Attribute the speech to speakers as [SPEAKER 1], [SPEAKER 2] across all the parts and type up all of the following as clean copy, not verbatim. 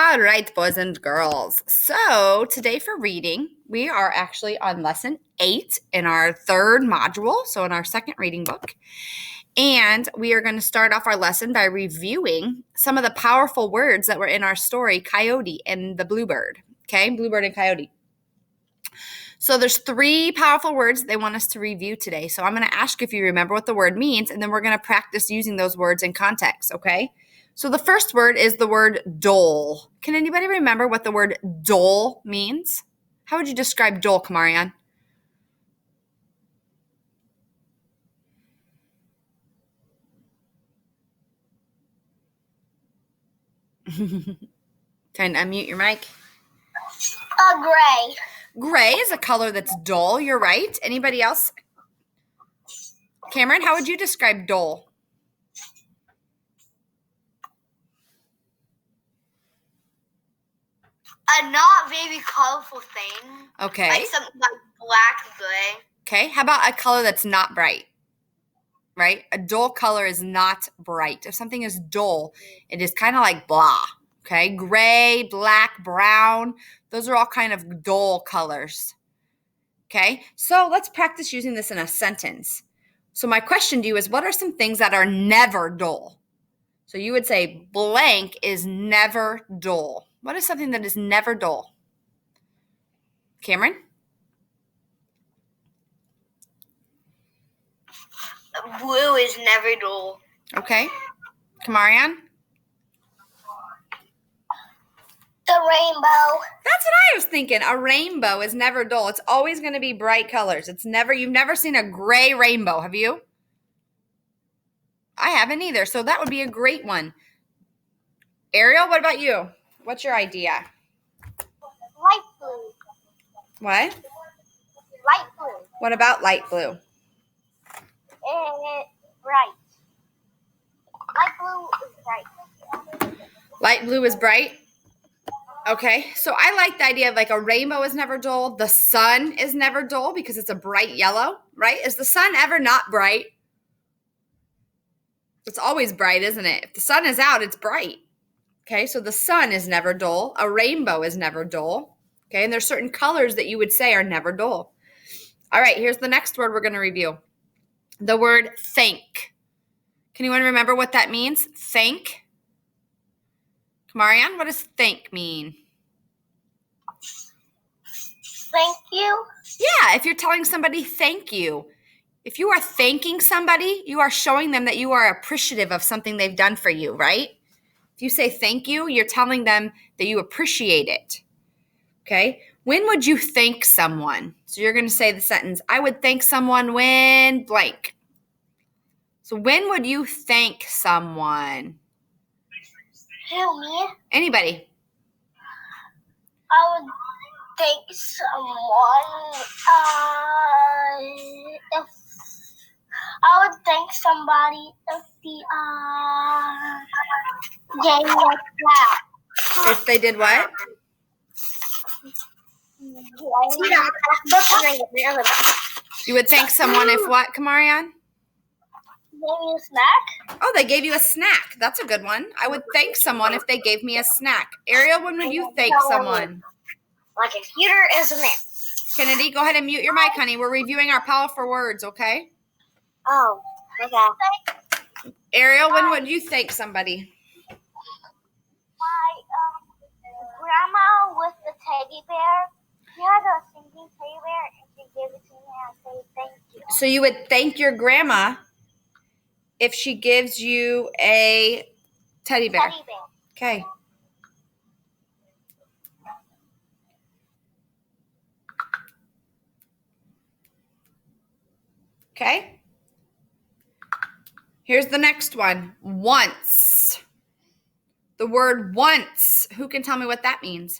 [SPEAKER 1] All right, boys and girls. So today for reading, we are actually on lesson 8 in our third module, so in our second reading book. And we are going to start off our lesson by reviewing some of the powerful words that were in our story, Coyote and the Bluebird. Okay, Bluebird and Coyote. So there's 3 powerful words they want us to review today. So I'm going to ask if you remember what the word means, and then we're going to practice using those words in context, okay? So the first word is the word dole. Can anybody remember what the word dole means? How would you describe dole, Kamarian? Trying to unmute your mic.
[SPEAKER 2] Gray.
[SPEAKER 1] Gray is a color that's dull. You're right. Anybody else? Cameron, how would you describe dull?
[SPEAKER 2] A not very colorful thing.
[SPEAKER 1] Okay.
[SPEAKER 2] Like something like black and gray.
[SPEAKER 1] Okay. How about a color that's not bright? Right? A dull color is not bright. If something is dull, it is kind of like blah. Okay? Gray, black, brown. Those are all kind of dull colors. Okay? So let's practice using this in a sentence. So my question to you is, what are some things that are never dull? So you would say blank is never dull. What is something that is never dull? Cameron?
[SPEAKER 2] Blue is never dull.
[SPEAKER 1] Okay. Kamarian?
[SPEAKER 2] The rainbow.
[SPEAKER 1] That's what I was thinking. A rainbow is never dull. It's always going to be bright colors. You've never seen a gray rainbow, have you? I haven't either. So that would be a great one. Ariel, what about you? What's your idea?
[SPEAKER 2] Light blue.
[SPEAKER 1] What?
[SPEAKER 2] Light blue.
[SPEAKER 1] What about light blue?
[SPEAKER 2] Bright. Light blue is bright.
[SPEAKER 1] Light blue is bright? Okay, so I like the idea of like a rainbow is never dull. The sun is never dull because it's a bright yellow, right? Is the sun ever not bright? It's always bright, isn't it? If the sun is out, it's bright. Okay, so the sun is never dull. A rainbow is never dull. Okay, and there's certain colors that you would say are never dull. All right, here's the next word we're going to review. The word thank. Can anyone remember what that means? Thank. Kamarian, what does thank mean?
[SPEAKER 2] Thank you.
[SPEAKER 1] Yeah, if you're telling somebody thank you. If you are thanking somebody, you are showing them that you are appreciative of something they've done for you, right? If you say thank you, you're telling them that you appreciate it. Okay? When would you thank someone? So you're going to say the sentence, I would thank someone when blank. So when would you thank someone?
[SPEAKER 2] Who, me?
[SPEAKER 1] Anybody.
[SPEAKER 2] I would thank someone if I would thank somebody if the game like that.
[SPEAKER 1] If they did what? You would thank someone if what, Kamarian?
[SPEAKER 2] Gave me a snack.
[SPEAKER 1] Oh, they gave you a snack. That's a good one. I would thank someone if they gave me a snack. Ariel, when would you thank someone?
[SPEAKER 2] My computer isn't there.
[SPEAKER 1] Kennedy, go ahead and mute your mic, honey. We're reviewing our powerful words, okay?
[SPEAKER 2] Oh, okay.
[SPEAKER 1] Ariel, when would you thank somebody?
[SPEAKER 2] My grandma with the teddy bear. She had a singing teddy bear and she gave it to me and I said thank you.
[SPEAKER 1] So you would thank your grandma if she gives you a teddy bear.
[SPEAKER 2] Teddy bear.
[SPEAKER 1] Okay. Okay. Here's the next one. Once. The word once. Who can tell me what that means?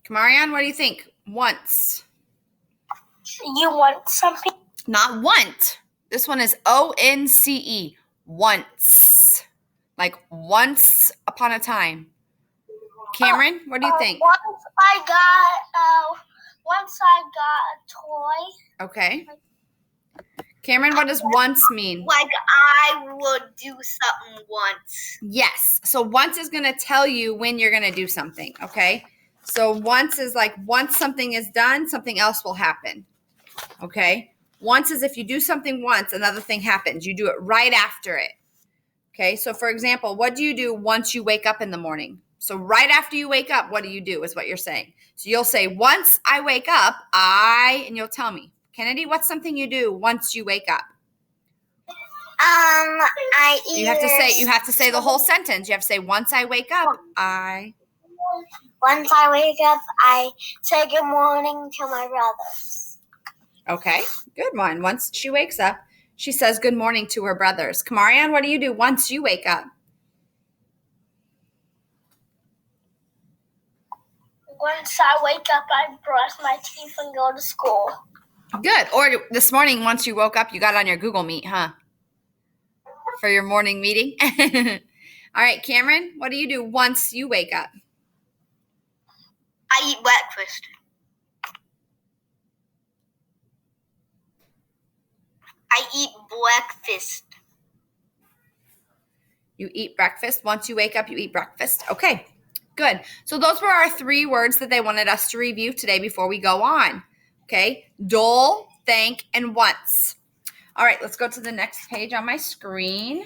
[SPEAKER 1] Kamarian, what do you think? Once.
[SPEAKER 2] You want something?
[SPEAKER 1] Not want. This one is O-N-C-E. Once. Like once upon a time. Cameron, what do you think?
[SPEAKER 2] Once I got a toy.
[SPEAKER 1] Okay. Cameron, what does once mean?
[SPEAKER 2] Like I would do something once.
[SPEAKER 1] Yes. So once is going to tell you when you're going to do something, okay? So once is like once something is done, something else will happen, okay? Once is if you do something once, another thing happens. You do it right after it, okay? So for example, what do you do once you wake up in the morning? So right after you wake up, what do you do is what you're saying. So you'll say, once I wake up, and you'll tell me. Kennedy, what's something you do once you wake up?
[SPEAKER 2] I
[SPEAKER 1] You have to say the whole sentence. You have to say, once I wake up,
[SPEAKER 2] Once I wake up, I say good morning to my brothers.
[SPEAKER 1] Okay, good one. Once she wakes up, she says good morning to her brothers. Kamarian, what do you do once you wake up?
[SPEAKER 2] Once I wake up, I brush my teeth and go to school.
[SPEAKER 1] Good. Or this morning, once you woke up, you got on your Google Meet, huh? For your morning meeting? All right, Cameron, what do you do once you wake up?
[SPEAKER 2] I eat breakfast. I eat breakfast.
[SPEAKER 1] You eat breakfast. Once you wake up, you eat breakfast. Okay, good. So those were our 3 words that they wanted us to review today before we go on. Okay, dole, thank, and once. All right, let's go to the next page on my screen.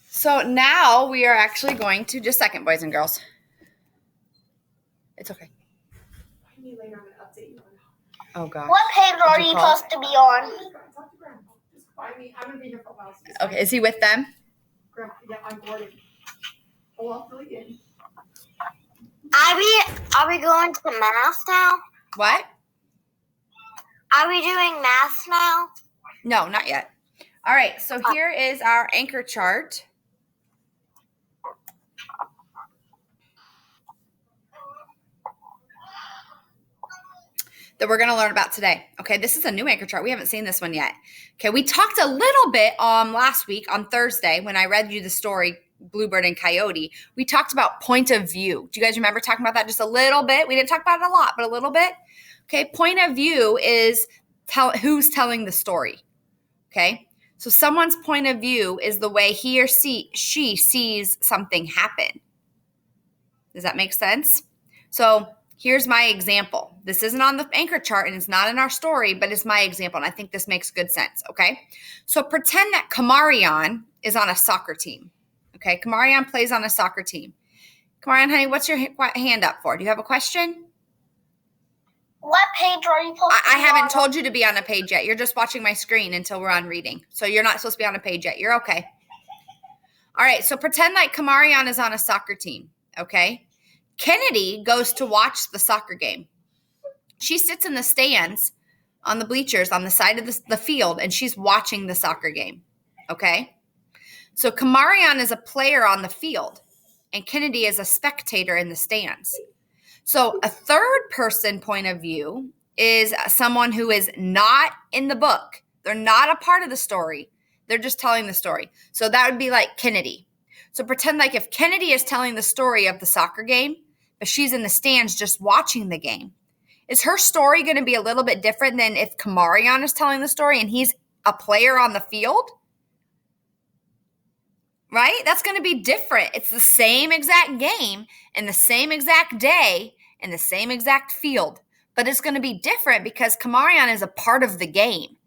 [SPEAKER 1] So now we are actually going to, just a second, boys and girls. It's okay. Oh, gosh.
[SPEAKER 2] What page are you supposed to be on?
[SPEAKER 1] Okay, is he with them?
[SPEAKER 3] Yeah, I'm boarding. Oh, I'll fill you in.
[SPEAKER 2] Are we going to math now?
[SPEAKER 1] What?
[SPEAKER 2] Are we doing math now?
[SPEAKER 1] No, not yet. All right, so here is our anchor chart. That we're going to learn about today. Okay, this is a new anchor chart. We haven't seen this one yet. Okay, we talked a little bit last week on Thursday when I read you the story, Bluebird and Coyote. We talked about point of view. Do you guys remember talking about that just a little bit? We didn't talk about it a lot, but a little bit. Okay, point of view is who's telling the story. Okay, so someone's point of view is the way he or she sees something happen. Does that make sense? So here's my example. This isn't on the anchor chart and it's not in our story, but it's my example. And I think this makes good sense. Okay. So pretend that Kamarian is on a soccer team. Okay. Kamarian plays on a soccer team. Kamarian, honey, what's your hand up for? Do you have a question?
[SPEAKER 2] What page are you supposed to be on?
[SPEAKER 1] I haven't told you to be on a page yet. You're just watching my screen until we're on reading. So you're not supposed to be on a page yet. You're okay. All right. So pretend like Kamarian is on a soccer team. Okay. Kennedy goes to watch the soccer game. She sits in the stands on the bleachers on the side of the field, and she's watching the soccer game. Okay? So Kamarian is a player on the field, and Kennedy is a spectator in the stands. So a third person point of view is someone who is not in the book. They're not a part of the story. They're just telling the story. So that would be like Kennedy. So pretend like if Kennedy is telling the story of the soccer game, but she's in the stands just watching the game. Is her story going to be a little bit different than if Kamarian is telling the story and he's a player on the field? Right? That's going to be different. It's the same exact game and the same exact day and the same exact field, but it's going to be different because Kamarian is a part of the game.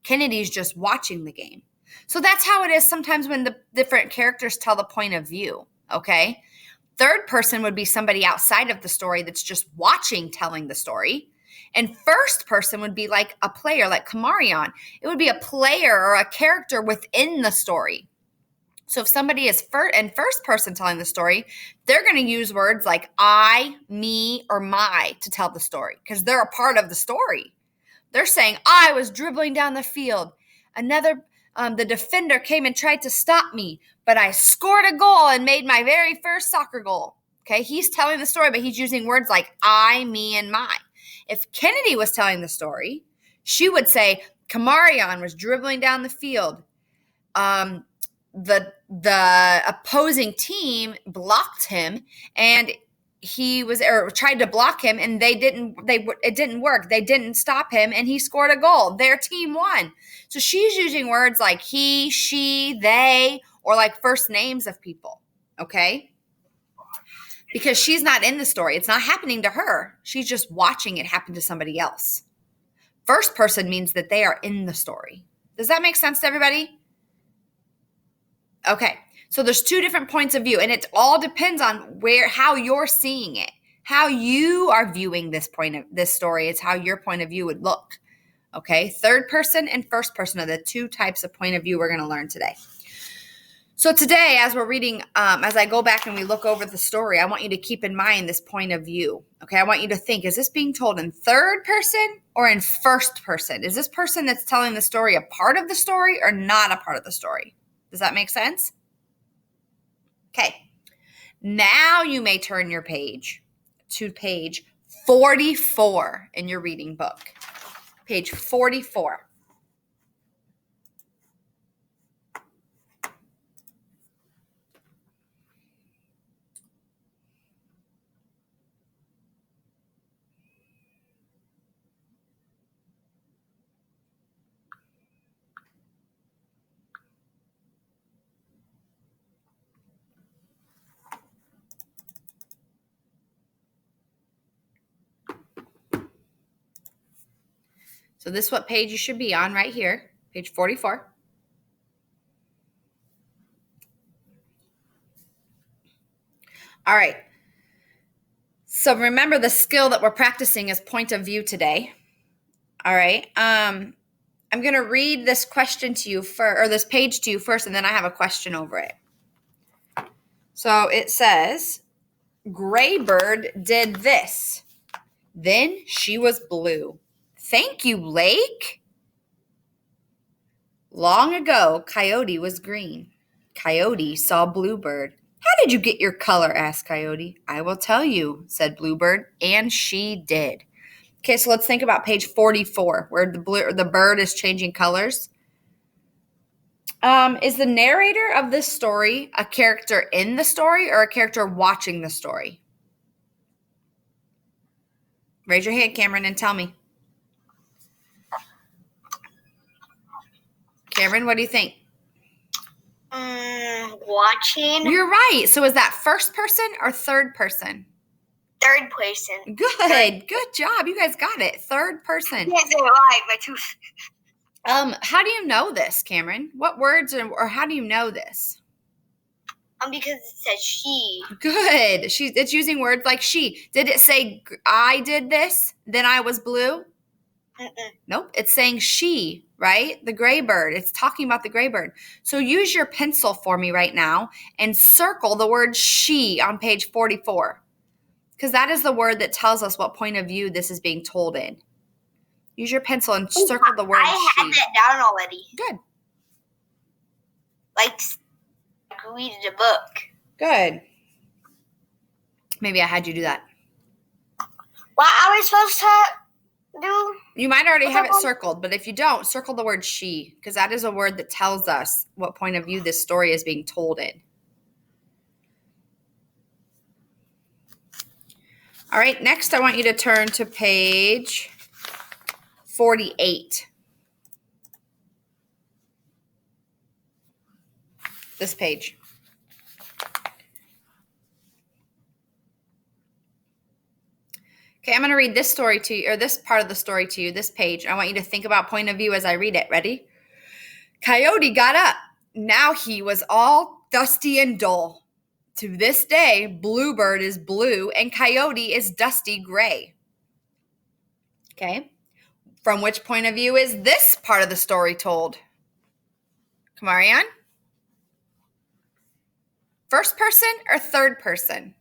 [SPEAKER 1] Kennedy's just watching the game. So that's how it is sometimes when the different characters tell the point of view, okay? Third person would be somebody outside of the story that's just watching telling the story. And first person would be like a player, like Kamarian. It would be a player or a character within the story. So if somebody is first person telling the story, they're going to use words like I, me, or my to tell the story because they're a part of the story. They're saying, I was dribbling down the field. The defender came and tried to stop me, but I scored a goal and made my very first soccer goal. Okay, he's telling the story, but he's using words like I, me, and my. If Kennedy was telling the story, she would say Kamarian was dribbling down the field. The opposing team blocked him, and he was or tried to block him and it didn't work. They didn't stop him and he scored a goal. Their team won. So she's using words like he, she, they, or like first names of people. Okay? Because she's not in the story. It's not happening to her. She's just watching it happen to somebody else. First person means that they are in the story. Does that make sense to everybody? Okay. So there's two different points of view, and it all depends on how you're seeing it. How you are viewing this story is how your point of view would look. Okay? Third person and first person are the two types of point of view we're going to learn today. So today, as we're reading, as I go back and we look over the story, I want you to keep in mind this point of view. Okay, I want you to think, is this being told in third person or in first person? Is this person that's telling the story a part of the story or not a part of the story? Does that make sense? Okay, now you may turn your page to page 44 in your reading book. Page 44. So this is what page you should be on right here, page 44. All right. So remember the skill that we're practicing is point of view today. All right. I'm going to read this question to you or this page to you first, and then I have a question over it. So it says, Graybird did this. Then she was blue. Thank you, Lake. Long ago, Coyote was green. Coyote saw Bluebird. How did you get your color? Asked Coyote. I will tell you, said Bluebird, and she did. Okay, so let's think about page 44, where the bird is changing colors. Is the narrator of this story a character in the story or a character watching the story? Raise your hand, Cameron, and tell me. Cameron, what do you think?
[SPEAKER 2] Watching.
[SPEAKER 1] You're right. So is that first person or third person?
[SPEAKER 2] Third person.
[SPEAKER 1] Good job. You guys got it. Third person.
[SPEAKER 2] Yes, I like my tooth.
[SPEAKER 1] How do you know this, Cameron? What words or how do you know this?
[SPEAKER 2] Because it says she.
[SPEAKER 1] Good. It's using words like she. Did it say I did this, then I was blue? Nope. It's saying she, right? The gray bird. It's talking about the gray bird. So use your pencil for me right now and circle the word she on page 44. Because that is the word that tells us what point of view this is being told in. Use your pencil and circle the word she.
[SPEAKER 2] I have it down already.
[SPEAKER 1] Good.
[SPEAKER 2] Like read the book.
[SPEAKER 1] Good. Maybe I had you do that.
[SPEAKER 2] What are we supposed to do?
[SPEAKER 1] You might already have it circled, but if you don't, circle the word she, because that is a word that tells us what point of view this story is being told in. All right, next I want you to turn to page 48. This page. Okay, I'm going to read this story to you, or this part of the story to you, this page. I want you to think about point of view as I read it. Ready? Coyote got up. Now he was all dusty and dull. To this day, Bluebird is blue and Coyote is dusty gray. Okay. From which point of view is this part of the story told? Kamarian? First person or third person?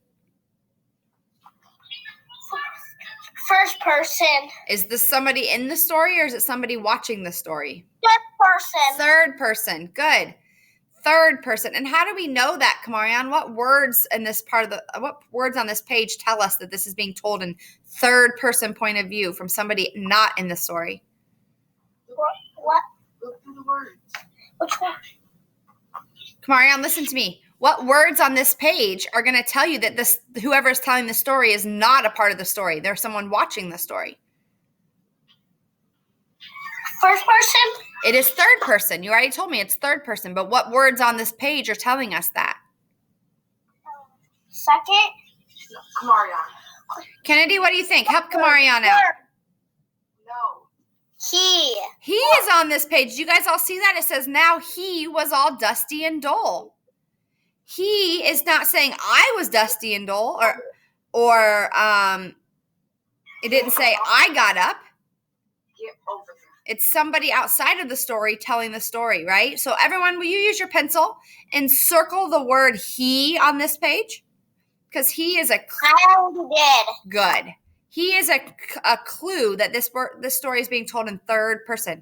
[SPEAKER 2] First person.
[SPEAKER 1] Is this somebody in the story or is it somebody watching the story?
[SPEAKER 2] Third person.
[SPEAKER 1] Third person. Good. Third person. And how do we know that, Kamarian? What words in this what words on this page tell us that this is being told in third person point of view from somebody not in the story?
[SPEAKER 2] What?
[SPEAKER 3] Look through the words.
[SPEAKER 2] Which one?
[SPEAKER 1] Kamarian, listen to me. What words on this page are going to tell you that whoever is telling the story is not a part of the story? There's someone watching the story.
[SPEAKER 2] First person?
[SPEAKER 1] It is third person. You already told me it's third person, but what words on this page are telling us that?
[SPEAKER 2] Second?
[SPEAKER 3] Kamarion.
[SPEAKER 1] Kennedy, what do you think? Help Kamarion out.
[SPEAKER 3] No.
[SPEAKER 2] He.
[SPEAKER 1] He is on this page. Do you guys all see that? It says now he was all dusty and dull. He is not saying I was dusty and dull, or it didn't say I got up.
[SPEAKER 3] Get over there.
[SPEAKER 1] It's somebody outside of the story telling the story, right? So everyone, will you use your pencil and circle the word he on this page? Because he is
[SPEAKER 2] I already did.
[SPEAKER 1] good. He is a clue that this story is being told in third person.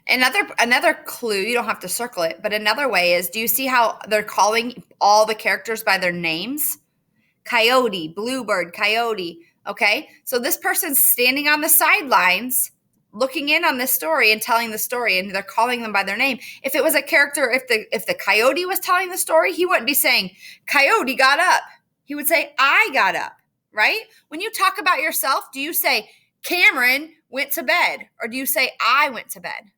[SPEAKER 1] Another clue, you don't have to circle it, but another way is, do you see how they're calling all the characters by their names? Coyote, Bluebird, Coyote, okay? So this person's standing on the sidelines looking in on this story and telling the story, and they're calling them by their name. If it was a character, if the coyote was telling the story, he wouldn't be saying, Coyote got up. He would say, I got up, right? When you talk about yourself, do you say, Cameron went to bed, or do you say, I went to bed?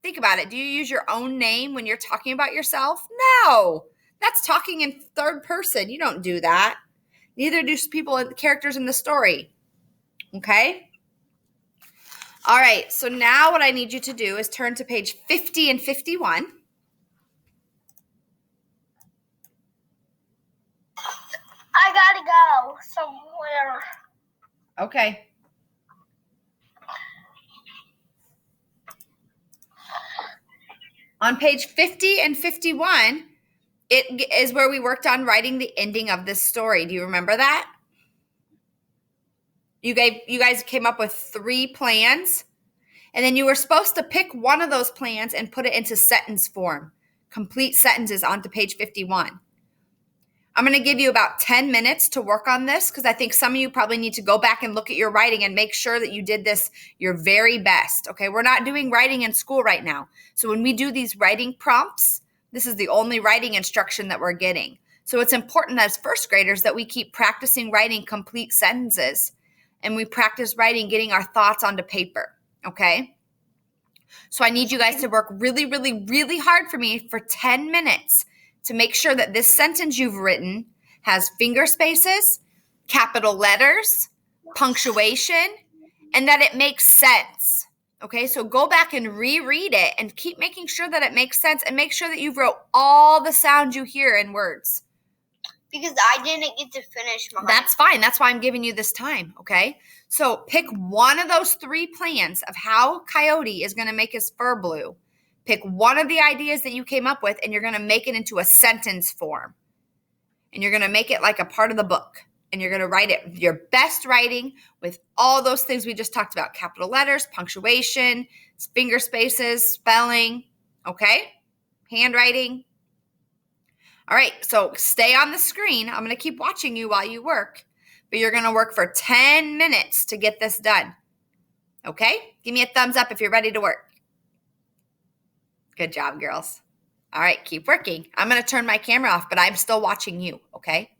[SPEAKER 1] Think about it. Do you use your own name when you're talking about yourself? No. That's talking in third person. You don't do that. Neither do characters in the story. Okay? All right. So now what I need you to do is turn to page 50 and 51.
[SPEAKER 2] I gotta go somewhere.
[SPEAKER 1] Okay. On page 50 and 51, it is where we worked on writing the ending of this story. Do you remember that? You guys came up with 3 plans, and then you were supposed to pick one of those plans and put it into sentence form. Complete sentences onto page 51. I'm going to give you about 10 minutes to work on this, because I think some of you probably need to go back and look at your writing and make sure that you did this your very best. Okay, we're not doing writing in school right now. So when we do these writing prompts, this is the only writing instruction that we're getting. So it's important as first graders that we keep practicing writing complete sentences, and we practice writing, getting our thoughts onto paper. Okay? So I need you guys to work really, really, really hard for me for 10 minutes to make sure that this sentence you've written has finger spaces, capital letters, punctuation, and that it makes sense. Okay, so go back and reread it and keep making sure that it makes sense, and make sure that you wrote all the sounds you hear in words.
[SPEAKER 2] Because I didn't get to finish mine.
[SPEAKER 1] That's fine. That's why I'm giving you this time, okay? So pick one of those 3 plans of how Coyote is going to make his fur blue. Pick one of the ideas that you came up with, and you're going to make it into a sentence form. And you're going to make it like a part of the book. And you're going to write it your best writing with all those things we just talked about. Capital letters, punctuation, finger spaces, spelling, okay? Handwriting. All right, so stay on the screen. I'm going to keep watching you while you work. But you're going to work for 10 minutes to get this done. Okay? Give me a thumbs up if you're ready to work. Good job, girls. All right, keep working. I'm going to turn my camera off, but I'm still watching you, okay?